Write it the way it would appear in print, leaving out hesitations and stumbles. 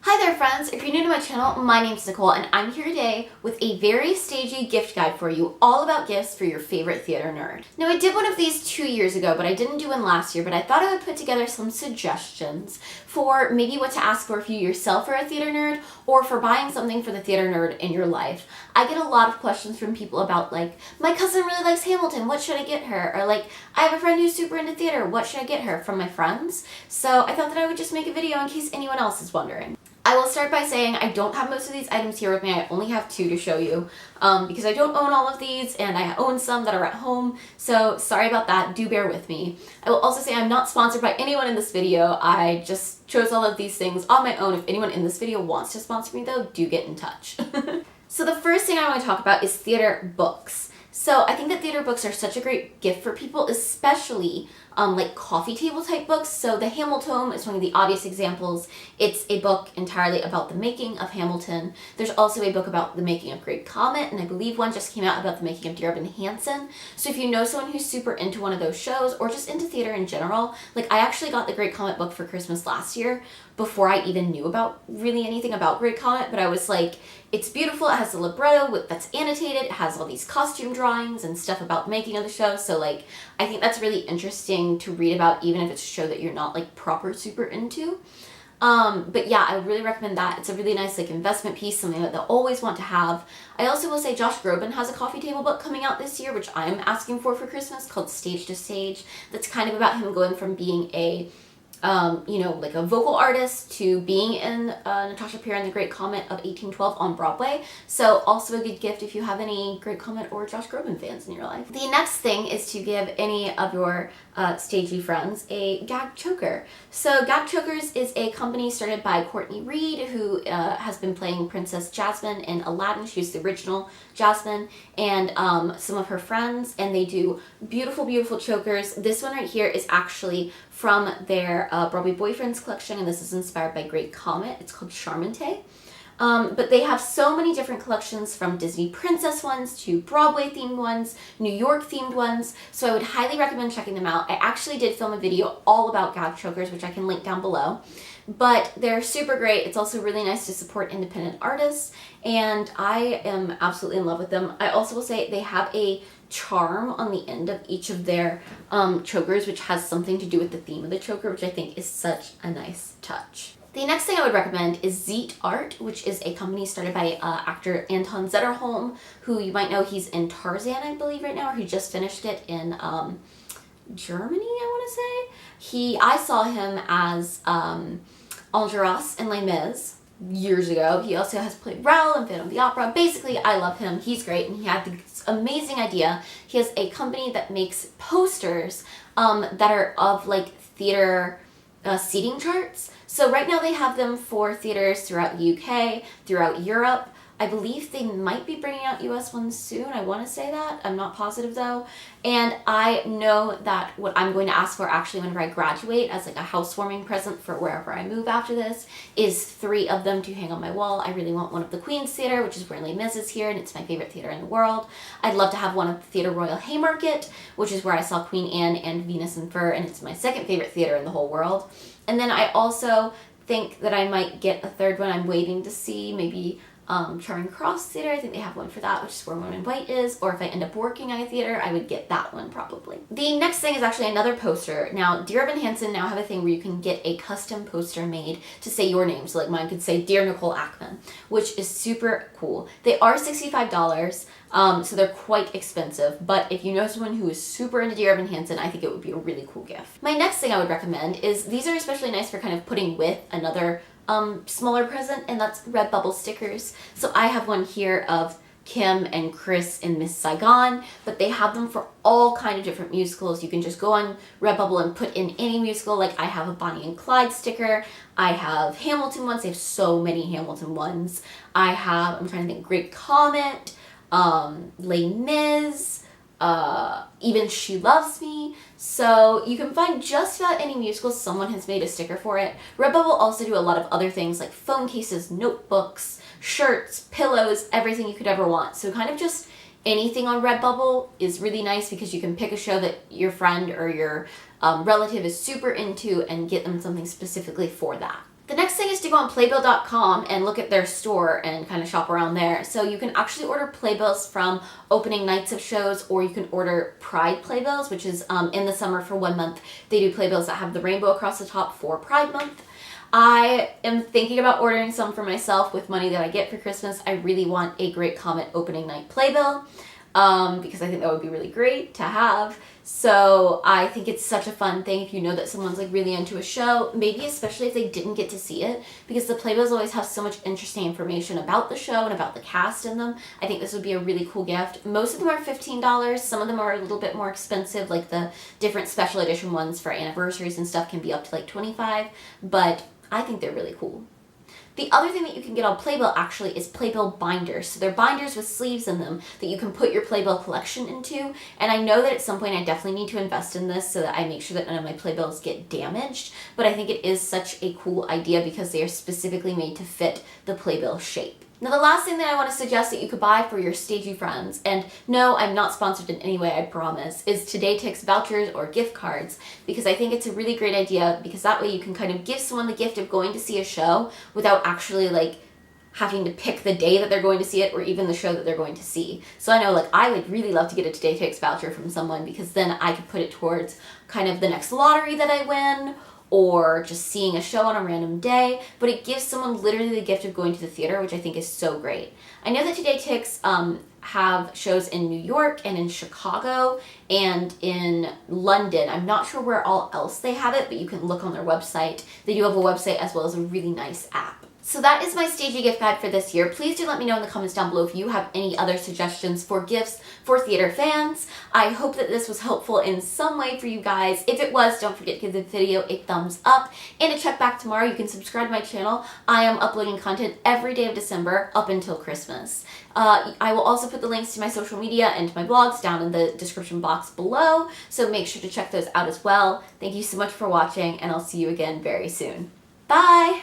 Hi there friends, if you're new to my channel, my name's Nicole and I'm here today with a very stagey gift guide for you, all about gifts for your favorite theater nerd. Now I did one of these 2 years ago, but I didn't do one last year, but I thought I would put together some suggestions for maybe what to ask for if you yourself are a theater nerd or for buying something for the theater nerd in your life. I get a lot of questions from people about like, my cousin really likes Hamilton, what should I get her? Or like, I have a friend who's super into theater, what should I get her? From my friends. So I thought that I would just make a video in case anyone else is wondering. I will start by saying I don't have most of these items here with me. I only have 2 to show you because I don't own all of these and I own some that are at home. So sorry about that. Do bear with me. I will also say I'm not sponsored by anyone in this video. I just chose all of these things on my own. If anyone in this video wants to sponsor me though, do get in touch. So the first thing I want to talk about is theater books. So I think that theater books are such a great gift for people, especially like coffee table type books. So the Hamiltome is one of the obvious examples. It's a book entirely about the making of Hamilton. There's also a book about the making of Great Comet, and I believe one just came out about the making of Dear Evan Hansen. So if you know someone who's super into one of those shows or just into theater in general, like I actually got the Great Comet book for Christmas last year before I even knew about really anything about Great Comet, but I was like, it's beautiful, it has the libretto that's annotated, it has all these costume drawings and stuff about the making of the show, so like, I think that's really interesting to read about even if it's a show that you're not like proper super into. But yeah, I would really recommend that. It's a really nice like investment piece, something that they'll always want to have. I also will say Josh Groban has a coffee table book coming out this year, which I'm asking for Christmas, called Stage to Stage. That's kind of about him going from being a you know, like a vocal artist to being in Natasha Pierre and the Great Comet of 1812 on Broadway. So also a good gift if you have any Great Comet or Josh Groban fans in your life. The next thing is to give any of your stagey friends a gag choker. So Gag Chokers is a company started by Courtney Reed, who has been playing Princess Jasmine in Aladdin. She's the original Jasmine, and some of her friends, and they do beautiful, beautiful chokers. This one right here is actually from their Broadway Boyfriends collection, and this is inspired by Great Comet. It's called Charmante. But they have so many different collections, from Disney princess ones to Broadway themed ones, New York themed ones, so I would highly recommend checking them out. I actually did film a video all about gag chokers, which I can link down below, but they're super great. It's also really nice to support independent artists, and I am absolutely in love with them. I also will say they have a charm on the end of each of their chokers, which has something to do with the theme of the choker, which I think is such a nice touch. The next thing I would recommend is Zeet Art, which is a company started by actor Anton Zetterholm, who you might know, he's in Tarzan, I believe, right now, or he just finished it in Germany, I want to say. I saw him as Enjolras in Les Mis years ago. He also has played Raoul in Phantom of the Opera. Basically, I love him. He's great, and he had this amazing idea. He has a company that makes posters that are of like theater seating charts. So right now they have them for theaters throughout the UK, throughout Europe. I believe they might be bringing out US ones soon. I want to say that. I'm not positive though. And I know that what I'm going to ask for actually whenever I graduate as like a housewarming present for wherever I move after this is 3 of them to hang on my wall. I really want one of the Queen's Theatre, which is where Les Mis is here, and it's my favorite theater in the world. I'd love to have one of the Theatre Royal Haymarket, which is where I saw Queen Anne and Venus and Fur, and it's my second favorite theater in the whole world. And then I also think that I might get a third one. I'm waiting to see, maybe Charing Cross Theatre. I think they have one for that, which is where Woman in White is, or if I end up working at a theater, I would get that one probably. The next thing is actually another poster. Now, Dear Evan Hansen now have a thing where you can get a custom poster made to say your name. So like mine could say Dear Nicole Ackman, which is super cool. They are $65, so they're quite expensive, but if you know someone who is super into Dear Evan Hansen, I think it would be a really cool gift. My next thing I would recommend is, these are especially nice for kind of putting with another smaller present, and that's Redbubble stickers. So I have one here of Kim and Chris in Miss Saigon, but they have them for all kind of different musicals. You can just go on Redbubble and put in any musical. Like I have a Bonnie and Clyde sticker. I have Hamilton ones. They have so many Hamilton ones. I have, I'm trying to think, Great Comet, Les Mis, even She Loves Me. So you can find just about any musical, someone has made a sticker for it. Redbubble also do a lot of other things like phone cases, notebooks, shirts, pillows, everything you could ever want. So kind of just anything on Redbubble is really nice because you can pick a show that your friend or your relative is super into and get them something specifically for that. The next thing is to go on Playbill.com and look at their store and kind of shop around there. So you can actually order playbills from opening nights of shows, or you can order Pride playbills, which is in the summer for 1 month. They do playbills that have the rainbow across the top for Pride Month. I am thinking about ordering some for myself with money that I get for Christmas. I really want a Great Comet opening night playbill because I think that would be really great to have. So I think it's such a fun thing if you know that someone's like really into a show, maybe especially if they didn't get to see it, because the playbills always have so much interesting information about the show and about the cast in them. I think this would be a really cool gift. Most of them are $15. Some of them are a little bit more expensive, like the different special edition ones for anniversaries and stuff can be up to like $25, but I think they're really cool. The other thing that you can get on Playbill actually is Playbill binders. So they're binders with sleeves in them that you can put your Playbill collection into. And I know that at some point I definitely need to invest in this so that I make sure that none of my Playbills get damaged. But I think it is such a cool idea because they are specifically made to fit the Playbill shape. Now the last thing that I want to suggest that you could buy for your Stagey friends, and no, I'm not sponsored in any way, I promise, is Todaytix vouchers or gift cards, because I think it's a really great idea because that way you can kind of give someone the gift of going to see a show without actually like having to pick the day that they're going to see it or even the show that they're going to see. So I know like I would really love to get a Todaytix voucher from someone because then I could put it towards kind of the next lottery that I win, or just seeing a show on a random day, but it gives someone literally the gift of going to the theater, which I think is so great. I know that Todaytix have shows in New York and in Chicago and in London. I'm not sure where all else they have it, but you can look on their website. They do have a website as well as a really nice app. So that is my Stagey gift guide for this year. Please do let me know in the comments down below if you have any other suggestions for gifts for theater fans. I hope that this was helpful in some way for you guys. If it was, don't forget to give the video a thumbs up and to check back tomorrow. You can subscribe to my channel. I am uploading content every day of December up until Christmas. I will also put the links to my social media and to my blogs down in the description box below, so make sure to check those out as well. Thank you so much for watching, and I'll see you again very soon. Bye!